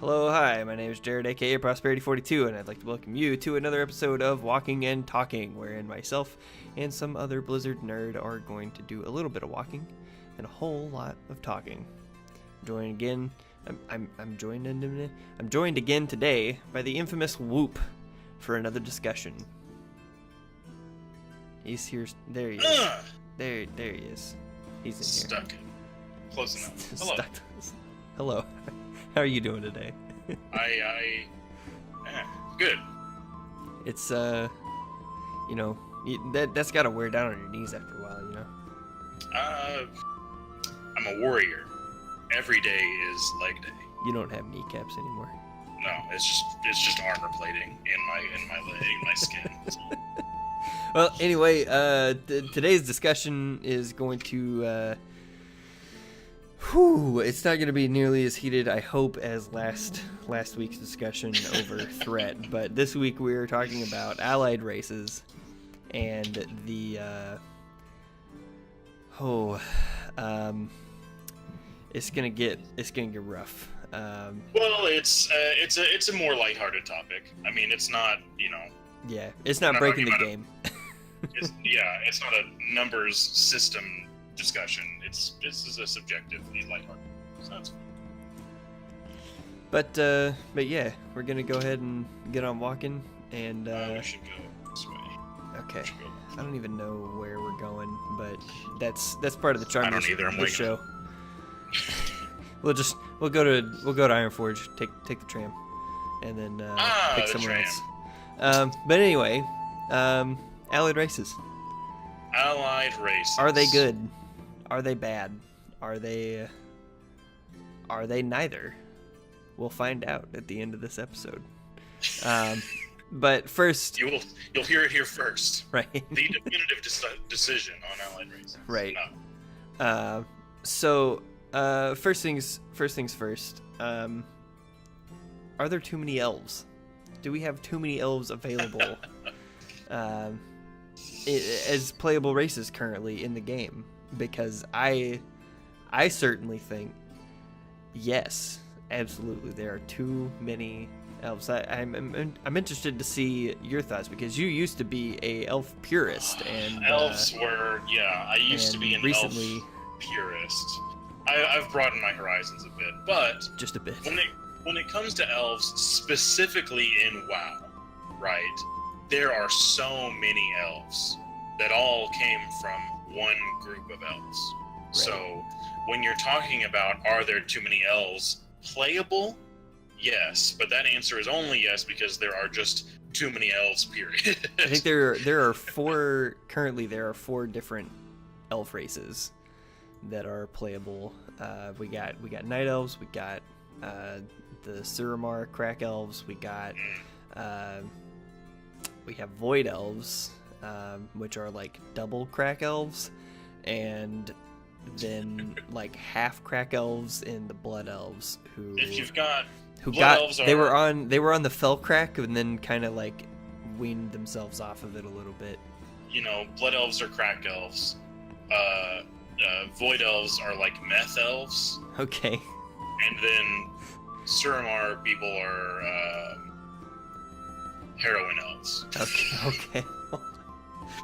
Hello, hi, my name is Jared, aka Prosperity42, and I'd like to welcome you to another episode of Walking and Talking, wherein myself and some other Blizzard nerd are going to do a little bit of walking and a whole lot of talking. I'm joined again today by the infamous Whoop for another discussion. He's here. There he is. There he is. He's in here. Stuck. Close enough. Hello. Hello. How are you doing today? Good. It's that's got to wear down on your knees after a while, you know. I'm a warrior. Every day is leg day. You don't have kneecaps anymore. No, it's just armor plating in my skin. Well, anyway, today's discussion is going to it's not going to be nearly as heated, I hope, as last week's discussion over threat. But this week we are talking about allied races and the it's gonna get rough. Well, it's a more lighthearted topic. I mean, it's not, Yeah, it's not breaking the game. It's not a numbers system discussion. This is a subjectively lighthearted. So that's fine. But yeah, we're gonna go ahead and get on walking, and we should go this way. Okay. I don't even know where we're going, but that's part of the charm of the show. We'll go to Iron Forge, take the tram, and then pick somewhere else. But anyway, allied races. Allied races. Are they good? Are they bad? Are they neither? We'll find out at the end of this episode. But first, you'll hear it here first. Right. The definitive decision on allied races. Right. No. So first things first. Are there too many elves? Do we have too many elves available as playable races currently in the game? Because I certainly think yes, absolutely, there are too many elves. I'm interested to see your thoughts, because you used to be a elf purist, and elves were I used to be an elf purist. I've broadened my horizons a bit, but just a bit. When it comes to elves, specifically in WoW, right? There are so many elves that all came from one group of elves. Right. So when you're talking about are there too many elves playable? Yes, but that answer is only yes because there are just too many elves, period. I think there are four different elf races that are playable. We got night elves, we got the Suramar crack elves, we have void elves, which are like double crack elves, and then like half crack elves and the blood elves they were on the fell crack and then kind of like weaned themselves off of it a little bit. Blood elves are crack elves. Void elves are like meth elves. Okay. And then Suramar people are heroin elves. Okay.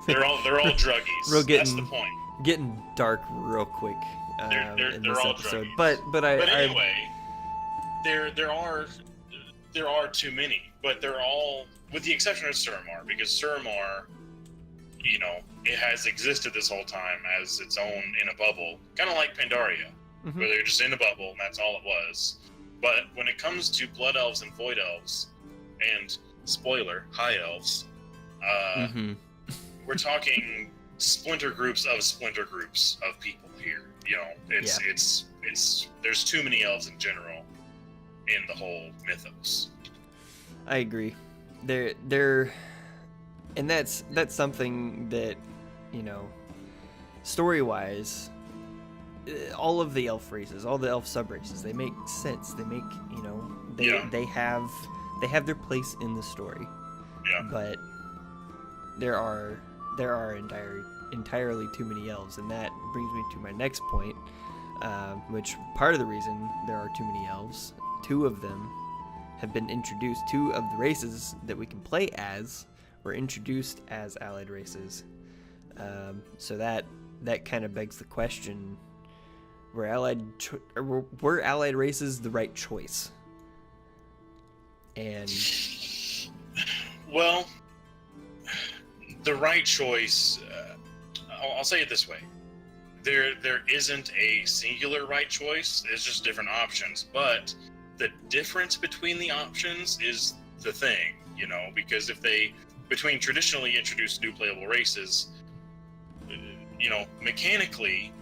They're all druggies. That's the point. Getting dark real quick in this all episode. Druggies. But anyway, there are too many. But they're all, with the exception of Suramar, because Suramar, it has existed this whole time as its own in a bubble, kind of like Pandaria, where they're just in a bubble and that's all it was. But when it comes to blood elves and void elves, and spoiler, high elves, we're talking splinter groups of people here. There's too many elves in general in the whole mythos. I agree. And that's something that, story-wise, all of the elf races, all the elf sub-races, they make sense. They make, they have their place in the story. Yeah. But there are entirely too many elves, and that brings me to my next point, which part of the reason there are too many elves, two of them have been introduced. 2 of the races that we can play as were introduced as allied races. So that kind of begs the question: were allied races the right choice? And well, the right choice. I'll say it this way: there isn't a singular right choice. There's just different options, but the difference between the options is the thing, because between traditionally introduced new playable races, mechanically,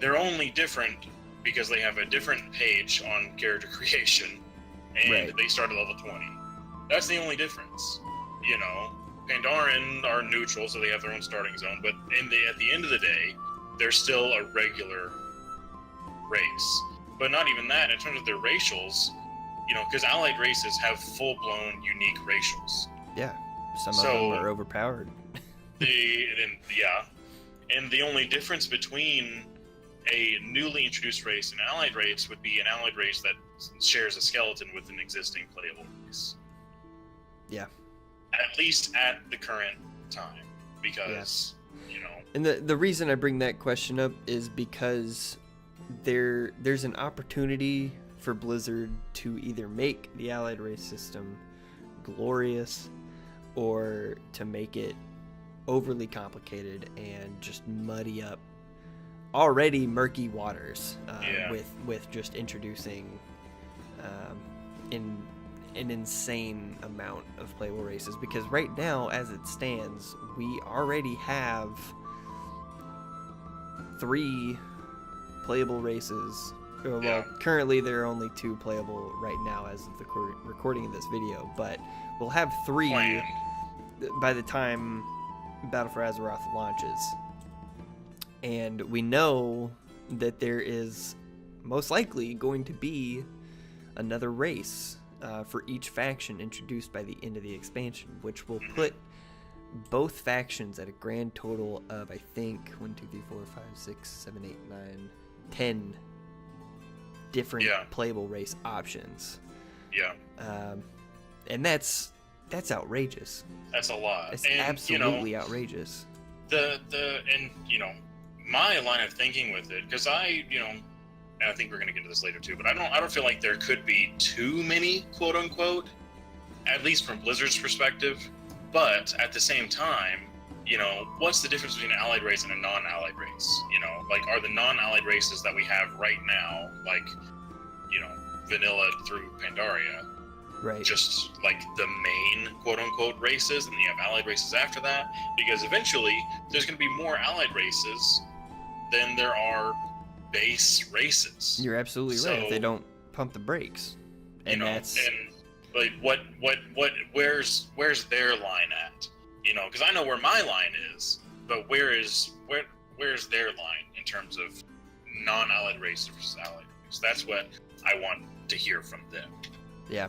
they're only different because they have a different page on character creation, and they start at level 20. That's the only difference. Pandaren are neutral, so they have their own starting zone, but at the end of the day, they're still a regular race. But not even that, in terms of their racials, because allied races have full-blown unique racials. Yeah, some of them are overpowered. And the only difference between a newly introduced race and an allied race would be an allied race that shares a skeleton with an existing playable race. Yeah. At least at the current time, because, And the reason I bring that question up is because there's an opportunity for Blizzard to either make the allied race system glorious or to make it overly complicated and just muddy up already murky waters with just introducing an insane amount of playable races. Because right now, as it stands, we already have 3 playable races. Well, currently there are only 2 playable right now as of the recording of this video, but we'll have 3 by the time Battle for Azeroth launches. And we know that there is most likely going to be another race for each faction introduced by the end of the expansion, which will put both factions at a grand total of, I think, 1, 2, 3, 4, 5, 6, 7, 8, 9, 10 different playable race options. And that's outrageous. That's a lot. It's absolutely outrageous. My line of thinking with it, because and I think we're going to get to this later too, but I don't feel like there could be too many, quote unquote, at least from Blizzard's perspective. But at the same time, what's the difference between an allied race and a non-allied race? Are the non-allied races that we have right now, vanilla through Pandaria, just like the main quote unquote races, and then you have allied races after that? Because eventually there's going to be more allied races than there are base races. You're absolutely right. If they don't pump the brakes, where's their line at? Because I know where my line is, but where's their line in terms of non-allied races versus allied races? That's what I want to hear from them. Yeah,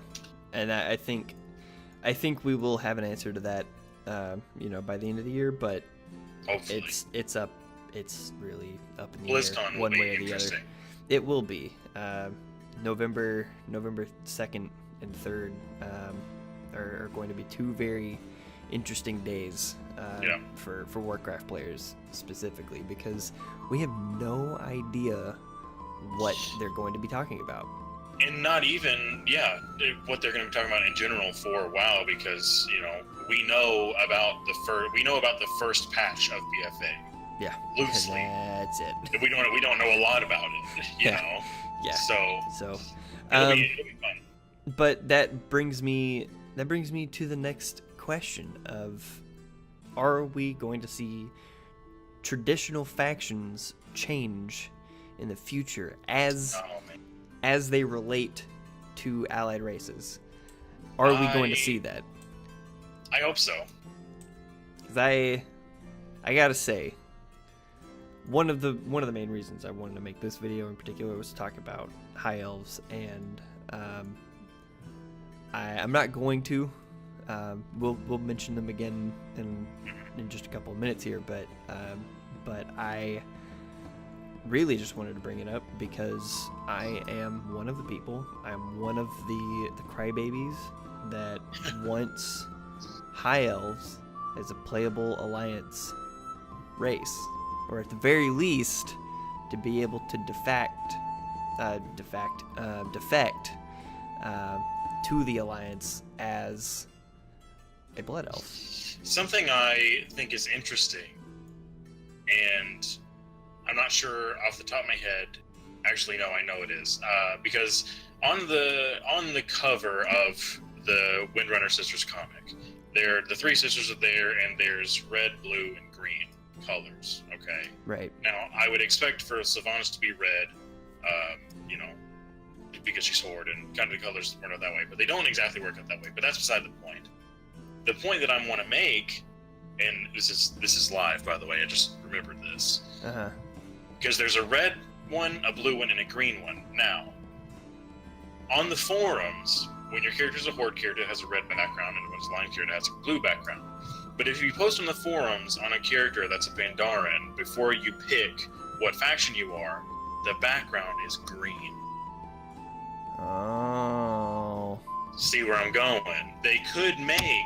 and I think we will have an answer to that, by the end of the year. But hopefully, it's really up in the BlizzCon air, one way or the other. It will be November 2nd and 3rd are going to be 2 very interesting days for Warcraft players specifically, because we have no idea what they're going to be talking about. And not even, what they're going to be talking about in general for WoW, because, we know about the first patch of BFA. Yeah. Loosely. And that's it. We don't know a lot about it, you know? Yeah. So it'll be fun. But that brings me to the next question of, are we going to see traditional factions change in the future as they relate to allied races? Are we going to see that? I hope so. 'Cause I gotta say, one of the main reasons I wanted to make this video in particular was to talk about high elves, and I'm not going to. We'll mention them again in just a couple of minutes here, but really just wanted to bring it up because I am one of the people. I'm one of the crybabies that wants High Elves as a playable alliance race, or at the very least, to be able to defect to the alliance as a blood elf. Something I think is interesting, and I'm not sure off the top of my head. Actually, no, I know it is, because on the cover of the Windrunner Sisters comic, the three sisters are there, and there's red, blue, and green colors. Okay. Right. Now, I would expect for Sylvanas to be red, because she's Horde, and kind of the colors work out that way, but they don't exactly work out that way. But that's beside the point. The point that I want to make, and this is live, by the way. I just remembered this. Because there's a red one, a blue one, and a green one. Now, on the forums, when your character's a Horde character, it has a red background, and when it's a Lion character, it has a blue background. But if you post on the forums on a character that's a Pandaren, before you pick what faction you are, the background is green. Oh. See where I'm going? They could make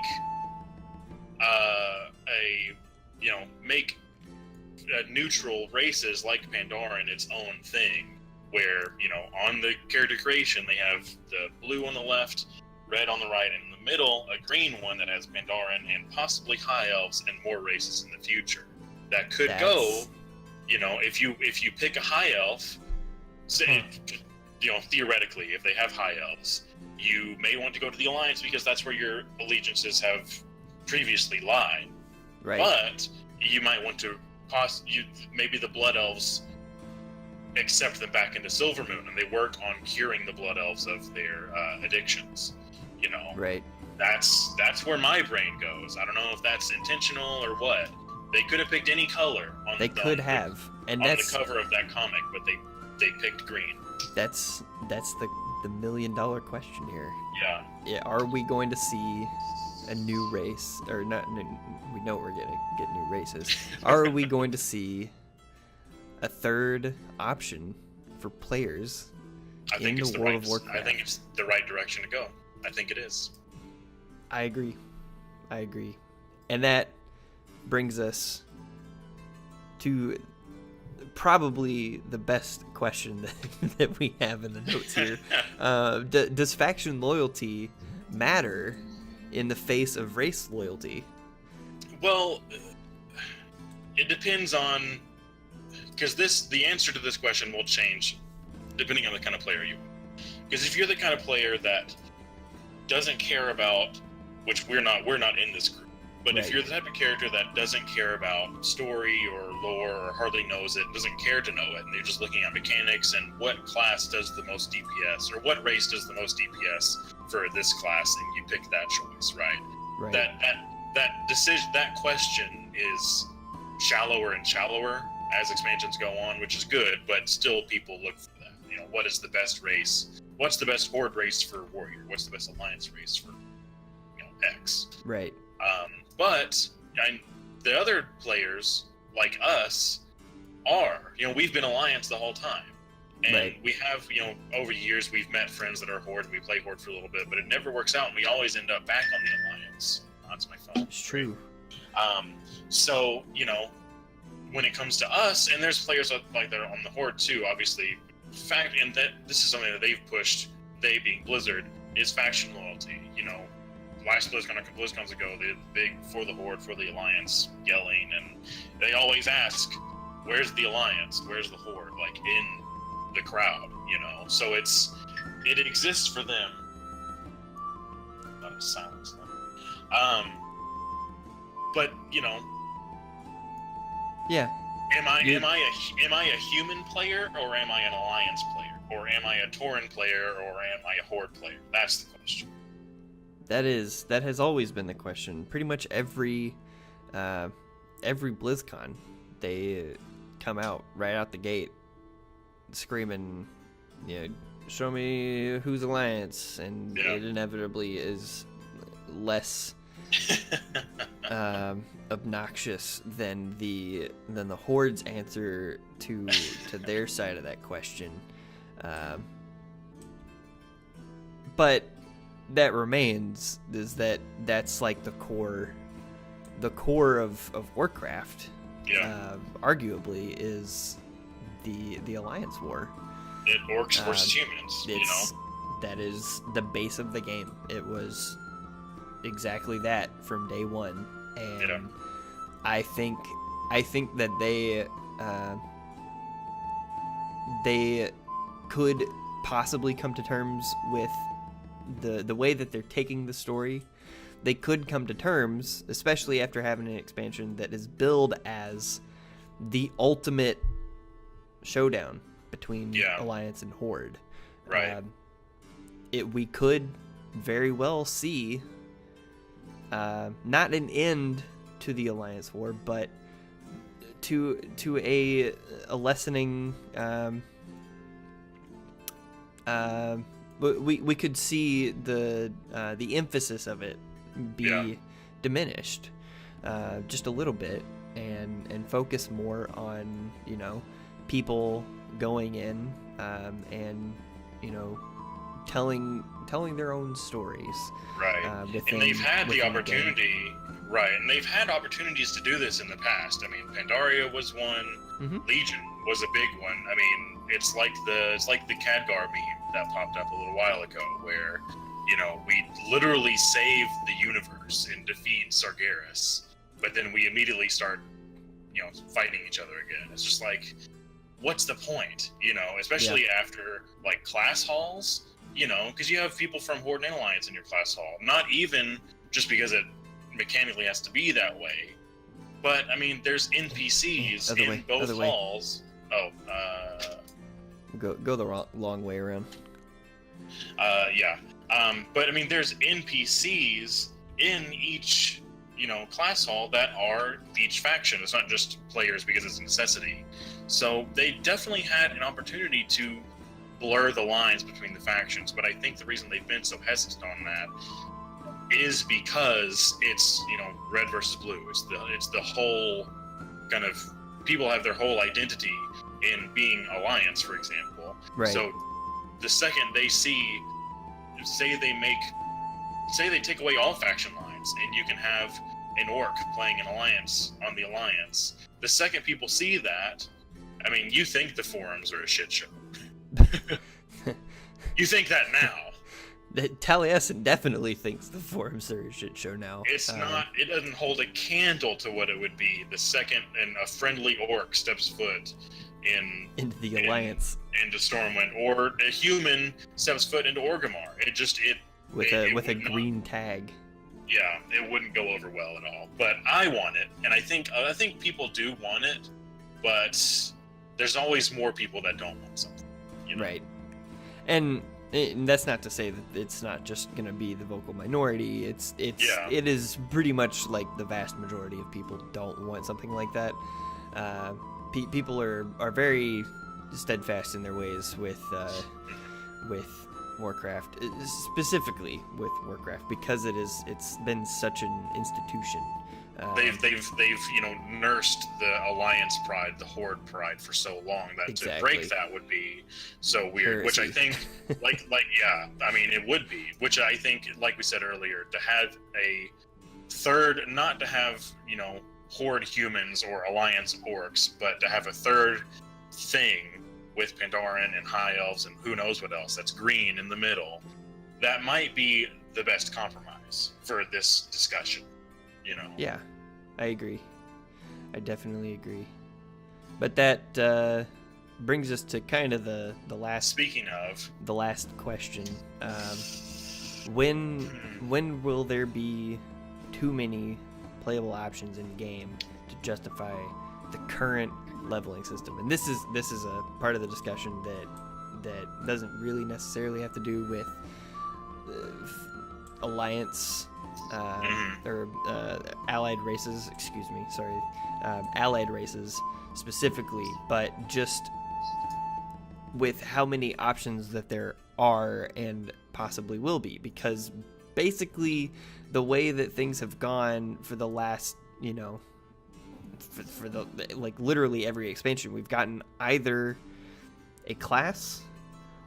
neutral races like Pandaren its own thing, where, on the character creation, they have the blue on the left, red on the right, and in the middle, a green one that has Pandaren and possibly High Elves and more races in the future. That could go, if you pick a High Elf, say, theoretically, if they have High Elves, you may want to go to the Alliance because that's where your allegiances have previously lied. Right. But you might want to maybe the Blood Elves accept them back into Silvermoon, and they work on curing the Blood Elves of their addictions. Right. That's where my brain goes. I don't know if that's intentional or what. They could have picked any color on the cover of that comic, but they picked green. That's the $1 million question here. Yeah. Are we going to see a new race, or not? We know we're gonna get new races. Are we going to see a third option for players in the World of Warcraft? I think it's the right direction to go. I think it is. I agree. And that brings us to probably the best question that we have in the notes here. Does faction loyalty matter in the face of race loyalty? Well, it depends on... Because the answer to this question will change depending on the kind of player you are. Because if you're the kind of player that doesn't care about, which we're not in this group, but right. If you're the type of character that doesn't care about story or lore or hardly knows it, doesn't care to know it, and they're just looking at mechanics and what class does the most DPS or what race does the most DPS for this class, and you pick that choice, right? That decision, that question is shallower and shallower as expansions go on, which is good, but still people look for that. What is the best race? What's the best Horde race for Warrior? What's the best Alliance race for, X? Right. But the other players, like us, are, we've been Alliance the whole time. And right. We have, over years, we've met friends that are Horde, and we play Horde for a little bit, but it never works out, and we always end up back on the Alliance. Oh, that's my phone. It's true. So, when it comes to us, and there's players like that are on the Horde too, obviously, and that this is something that they've pushed, they being Blizzard, is faction loyalty. Last BlizzCons ago, they did big for the Horde, for the Alliance, yelling, and they always ask, where's the Alliance? Where's the Horde? Like, in the crowd, So it exists for them. Not a silence, though. But, Yeah. Am I a human player, or am I an Alliance player? Or am I a Tauren player, or am I a Horde player? That's the question. That has always been the question. Pretty much every BlizzCon, they come out right out the gate screaming, show me who's Alliance, and it inevitably is less obnoxious than the Horde's answer to their side of that question. But that remains is that's like the core of Warcraft. Yeah. Arguably is the Alliance War. Orcs versus humans. That is the base of the game. It was exactly that from day one, and I think that they could possibly come to terms with the way that they're taking the story. They could come to terms, especially after having an expansion that is billed as the ultimate showdown between Alliance and Horde. Right. We could very well see not an end to the Alliance War, but to a lessening. We could see the emphasis of it be diminished just a little bit, and focus more on people going in and telling their own stories. Right. And they've had the opportunity. Right. And they've had opportunities to do this in the past. I mean, Pandaria was one. Mm-hmm. Legion was a big one. I mean, it's like the Khadgar meme that popped up a little while ago, where we literally save the universe and defeat Sargeras, but then we immediately start fighting each other again. It's just like, what's the point? Especially after like class halls, because you have people from Horde and Alliance in your class hall. Not even just because it mechanically has to be that way, but I mean, there's NPCs in both halls. Go the long way around. But I mean, there's NPCs in each class hall that are each faction. It's not just players because it's a necessity. So they definitely had an opportunity to blur the lines between the factions, but I think the reason they've been so hesitant on that is because it's red versus blue. It's the whole kind of, people have their whole identity in being Alliance, for example. Right. So the second they say they take away all faction lines and you can have an orc playing an Alliance on the Alliance, the second people see that, I mean, you think the forums are a shit show. You think that now. Taliesin definitely thinks the forums are a shit show now. It's not. It doesn't hold a candle to what it would be the second a friendly orc steps foot into the Alliance, into Stormwind, or a human steps foot into Orgrimmar. With a green tag. Yeah, it wouldn't go over well at all. But I want it, and I think people do want it, but there's always more people that don't want something. Right. And that's not to say that it's not just going to be the vocal minority. It is pretty much like the vast majority of people don't want something like that. People are very steadfast in their ways with Warcraft, specifically with Warcraft, because it's been such an institution. They've nursed the Alliance pride, the Horde pride for so long that to break that would be so weird. Heresy. Which I think, I mean, it would be. Which I think, like we said earlier, to have a third, not to have Horde humans or Alliance orcs, but to have a third thing with Pandaren and High Elves and who knows what else that's green in the middle, that might be the best compromise for this discussion. Yeah, I agree. I definitely agree. But that brings us to kind of the last. Speaking of the last question, when will there be too many playable options in the game to justify the current leveling system? And this is a part of the discussion that doesn't really necessarily have to do with Alliance. Or allied races, allied races specifically, but just with how many options that there are and possibly will be, because basically the way that things have gone for the last, for the like literally every expansion. We've gotten either a class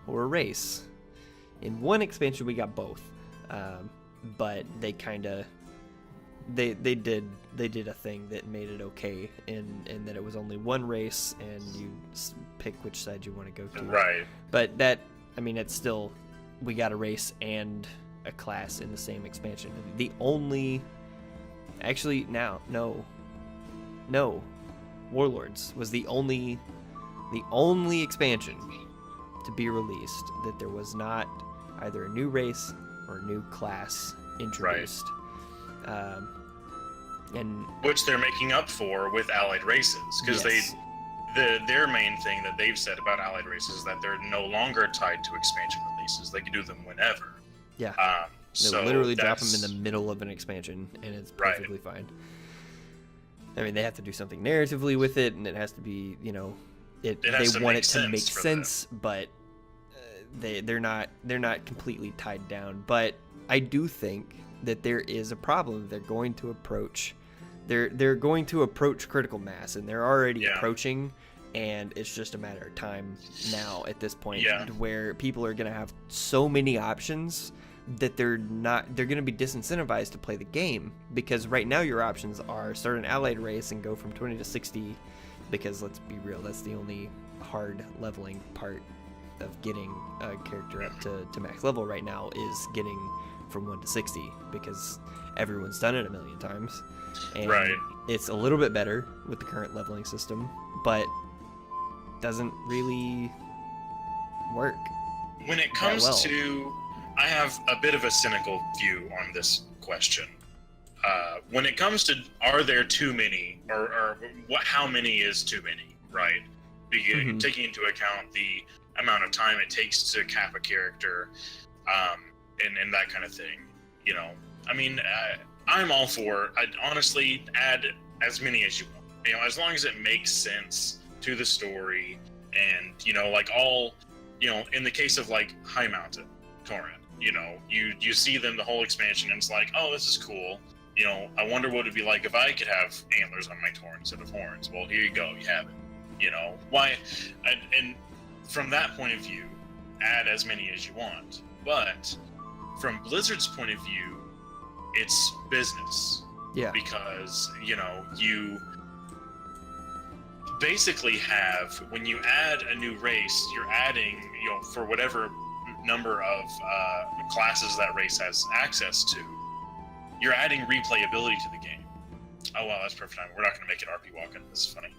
or a race. In one expansion, we got both, but they kind of they did a thing that made it okay, in that it was only one race and you pick which side you want to go to. Right. But that, I mean, it's still, we got a race and a class in the same expansion. The only, actually, no, Warlords was the only expansion to be released that there was not either a new race or a new class introduced. Right. And which they're making up for with allied races, because yes. their main thing that they've said about allied races is that they're no longer tied to expansion releases. They can do them whenever. Yeah. So they'll literally drop them in the middle of an expansion, and it's perfectly right. fine. I mean, they have to do something narratively with it, and it has to be, they want it to make sense, but they're not completely tied down. But I do think that there is a problem. They're going to approach critical mass, and they're already approaching, and it's just a matter of time now at this point where people are going to have so many options that they're going to be disincentivized to play the game, because right now your options are start an allied race and go from 20 to 60, because let's be real, that's the only hard leveling part of getting a character up to max level right now, is getting from 1 to 60, because everyone's done it a million times, and it's a little bit better with the current leveling system, but doesn't really work when it comes to, I have a bit of a cynical view on this question. When it comes to, are there too many, or how many is too many, right? Taking into account the amount of time it takes to cap a character, and that kind of thing. I mean, I'm all for, I'd honestly add as many as you want. As long as it makes sense to the story, and in the case of like High Mountain Torrent, you see them the whole expansion, and it's like, oh, this is cool. I wonder what it'd be like if I could have antlers on my Torrent instead of horns. Well, here you go, you have it. Why? And from that point of view, add as many as you want. But from Blizzard's point of view, it's business. Yeah. Because, you basically have, when you add a new race, you're adding, for whatever number of classes that race has access to, you're adding replayability to the game. Oh, wow, that's perfect time. We're not going to make it RP Walkin. This is funny.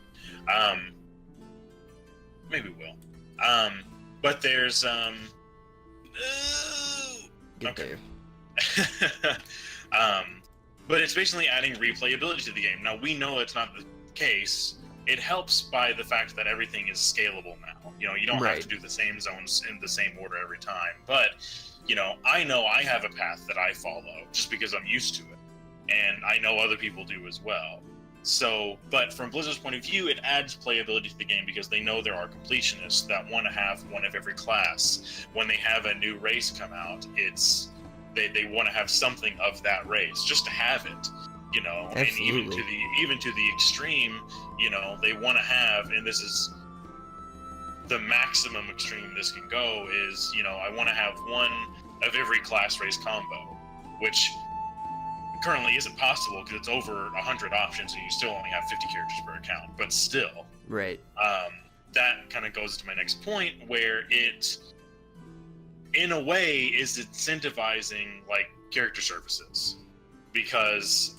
Maybe we will. But there's okay. But it's basically adding replayability to the game. Now, we know it's not the case. It helps by the fact that everything is scalable now. You don't have to do the same zones in the same order every time. But, I know I have a path that I follow just because I'm used to it. And I know other people do as well. So, but from Blizzard's point of view, it adds playability to the game because they know there are completionists that want to have one of every class. When they have a new race come out, they want to have something of that race, just to have it, Absolutely. And even to the extreme, they want to have, and this is the maximum extreme this can go, is, I want to have one of every class race combo, which currently isn't possible because it's over 100 options and you still only have 50 characters per account, but still. Right. That kind of goes to my next point, where it, in a way, is incentivizing like character services, because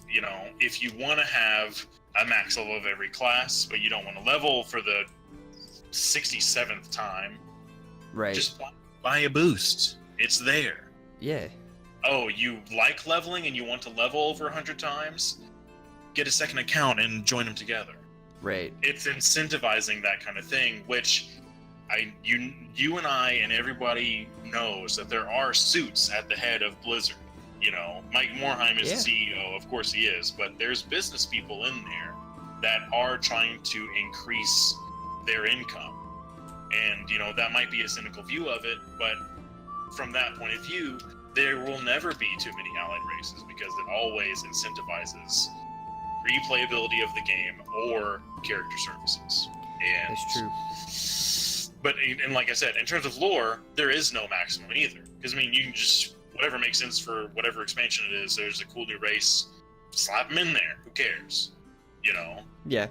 if you want to have a max level of every class, but you don't want to level for the 67th time, right? Just buy a boost. It's there. Yeah. Oh, you like leveling and you want to level over 100 times? Get a second account and join them together. Right. It's incentivizing that kind of thing, which you and I and everybody knows that there are suits at the head of Blizzard. Mike Morhaime is the CEO, of course he is, but there's business people in there that are trying to increase their income. And, that might be a cynical view of it, but from that point of view, there will never be too many allied races because it always incentivizes replayability of the game or character services. And That's true. But and like I said, in terms of lore, there is no maximum either. Because I mean, you can just whatever makes sense for whatever expansion it is. There's a cool new race, slap them in there. Who cares? You know. Yeah,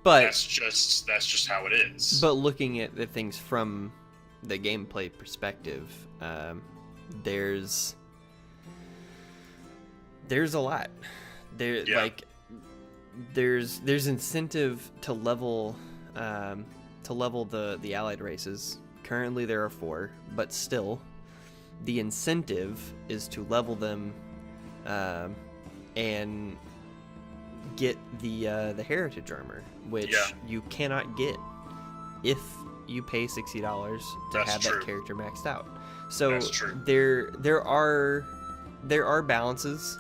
but that's just how it is. But looking at the things from the gameplay perspective, there's a lot. There's incentive to level the allied races. Currently there are 4, but still the incentive is to level them and get the heritage armor, which you cannot get if you pay $60 to have that character maxed out. So there are balances.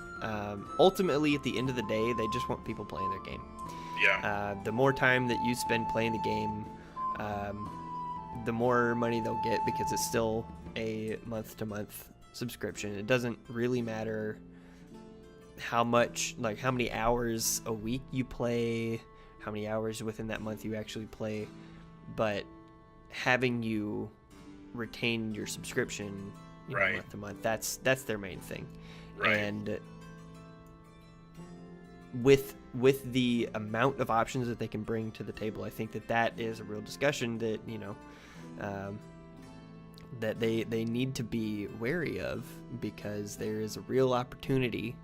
Ultimately, at the end of the day, they just want people playing their game. Yeah. The more time that you spend playing the game, the more money they'll get, because it's still a month-to-month subscription. It doesn't really matter how many hours a week you play, how many hours within that month you actually play, but having you retain your subscription month to month, that's their main thing. Right. And with the amount of options that they can bring to the table, I think that is a real discussion that that they need to be wary of, because there is a real opportunity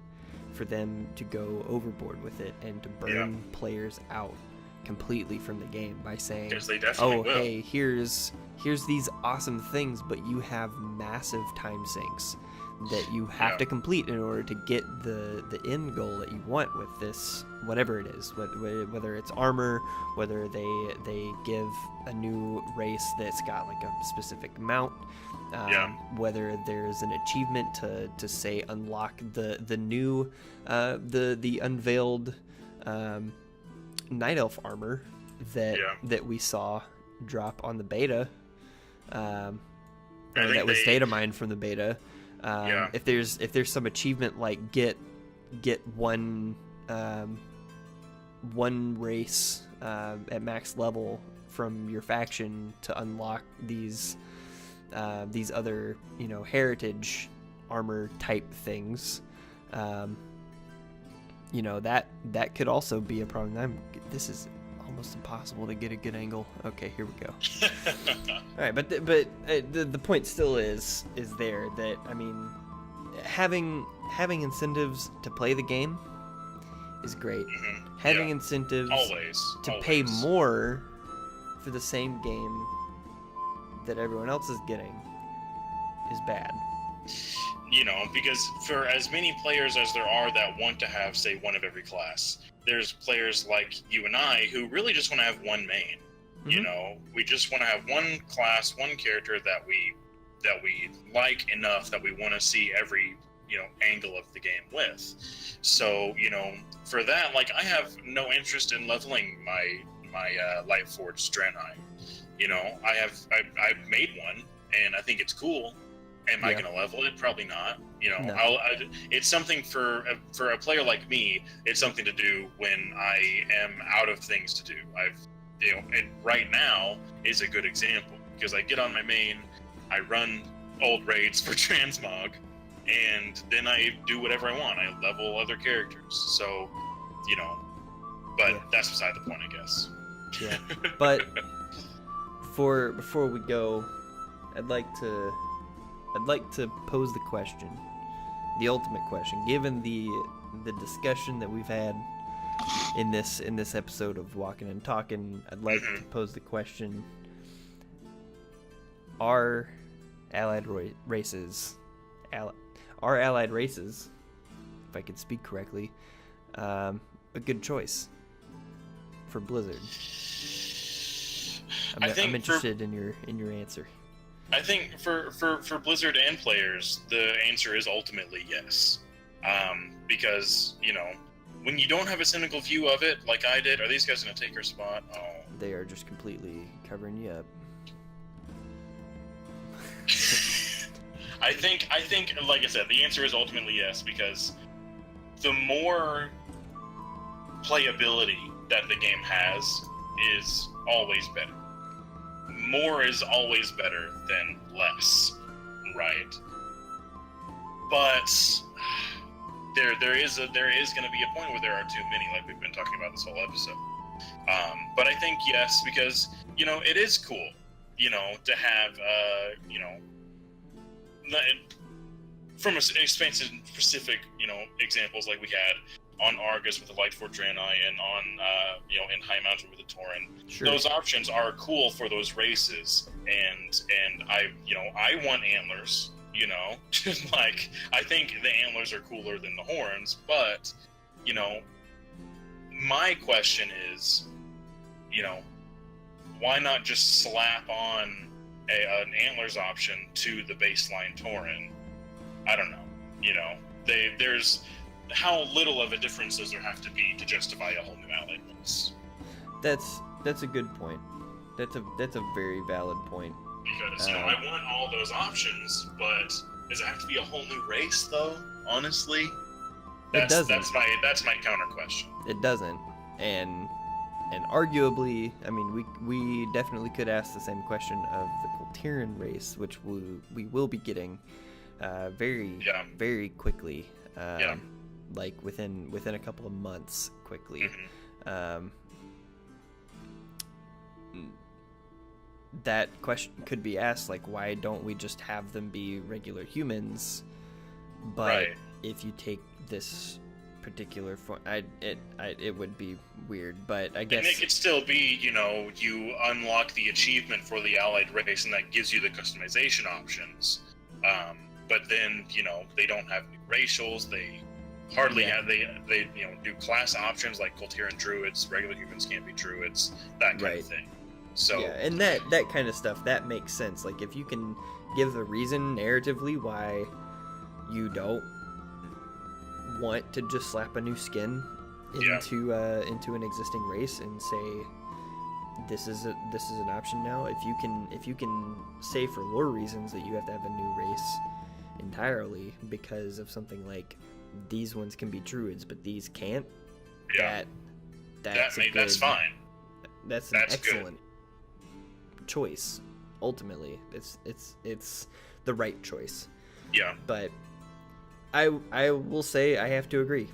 for them to go overboard with it and to burn players out completely from the game by saying, hey, here's these awesome things, but you have massive time sinks that you have to complete in order to get the end goal that you want with this, whatever it is, whether it's armor, whether they give a new race that's got like a specific mount, whether there's an achievement to say unlock the new the unveiled night elf armor that we saw drop on the beta, that was data mined from the beta. If there's some achievement like get one race at max level from your faction to unlock these other heritage armor type things, that could also be a problem. This is almost impossible to get a good angle. Okay, here we go. All right, but the point still is there that, I mean, having incentives to play the game is great. Mm-hmm. Having incentives to pay more for the same game that everyone else is getting is bad. Because for as many players as there are that want to have, say, one of every class, there's players like you and I who really just want to have one main. Mm-hmm. We just want to have one class, one character that we like enough that we want to see every angle of the game with. So for that, like, I have no interest in leveling my Lightforged Draenei. I've made one and I think it's cool. Am I going to level it? Probably not. No. It's something for a player like me. It's something to do when I am out of things to do. And right now is a good example, because I get on my main, I run old raids for transmog, and then I do whatever I want. I level other characters. So, but that's beside the point, I guess. Yeah. But before we go, I'd like to pose the question, the ultimate question, given the discussion that we've had in this episode of Walkin and Talkin. I'd like to pose the question: Are allied races, if I could speak correctly, a good choice for Blizzard? I'm interested in your answer. I think for Blizzard and players, the answer is ultimately yes. Because, when you don't have a cynical view of it, like I did, are these guys going to take your spot? Oh. They are just completely covering you up. I think, like I said, the answer is ultimately yes, because the more playability that the game has is always better. More is always better than less, right? But there is going to be a point where there are too many, like we've been talking about this whole episode. But I think yes, because it is cool, to have from expansive specific examples like we had on Argus with the Lightfort Draenei and on in High Mountain with the Tauren. Sure. Those options are cool for those races, and I want antlers. Like, I think the antlers are cooler than the horns, but my question is, why not just slap on an antlers option to the baseline Tauren? I don't know. There's how little of a difference does there have to be to justify a whole new allied race? That's a good point. That's a very valid point. Because I want all those options, but does it have to be a whole new race though? Honestly, it doesn't. That's my counter question. It doesn't, and arguably, I mean, we definitely could ask the same question of the Kultiran race, which we will be getting very quickly. Like within a couple of months, quickly. Mm-hmm. That question could be asked, like, why don't we just have them be regular humans? But right. If you take this particular form, it would be weird. But I guess, and it could still be, you unlock the achievement for the allied race, and that gives you the customization options. But then, they don't have new racials. They hardly have they do class options like Kultiran druids. Regular humans can't be druids. That kind of thing. So yeah, and that kind of stuff, that makes sense. Like, if you can give the reason narratively why you don't want to just slap a new skin into an existing race and say this is an option now. If you can say for lore reasons that you have to have a new race entirely because of something like these ones can be druids but these can't. That's fine. That's an excellent choice. Ultimately, it's the right choice. Yeah. But I will say I have to agree.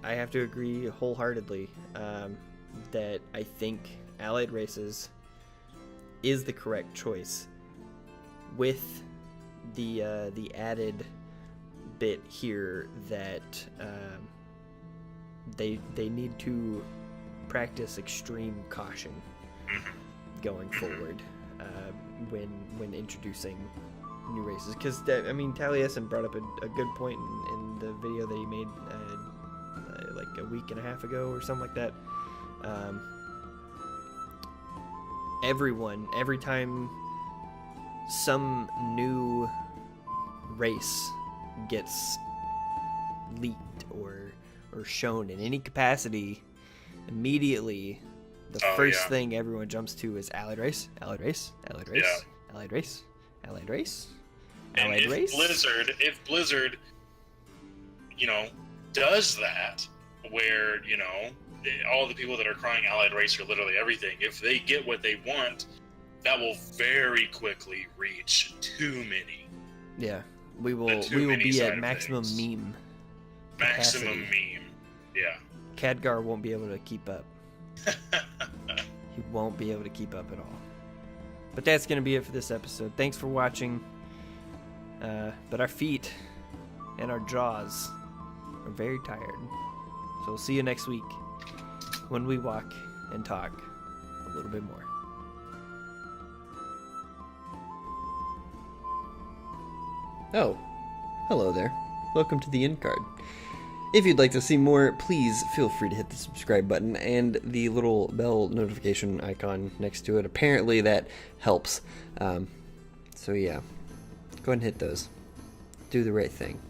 I have to agree wholeheartedly that I think allied races is the correct choice, with the added bit here that they need to practice extreme caution going forward when introducing new races, because Taliesin brought up a good point in the video that he made like a week and a half ago or something like that. Every time some new race gets leaked or shown in any capacity, immediately the first thing everyone jumps to is allied race, allied race, allied race, allied race, allied race, allied race. If Blizzard, does that, where all the people that are crying allied race are literally everything. If they get what they want, that will very quickly reach too many. Yeah, we will be at maximum meme. Maximum meme. Yeah. Khadgar won't be able to keep up. He won't be able to keep up at all. But that's going to be it for this episode. Thanks for watching. But our feet and our jaws are very tired. So we'll see you next week when we walk and talk a little bit more. Oh, hello there. Welcome to the end card. If you'd like to see more, please feel free to hit the subscribe button and the little bell notification icon next to it. Apparently that helps. So yeah, go ahead and hit those. Do the right thing.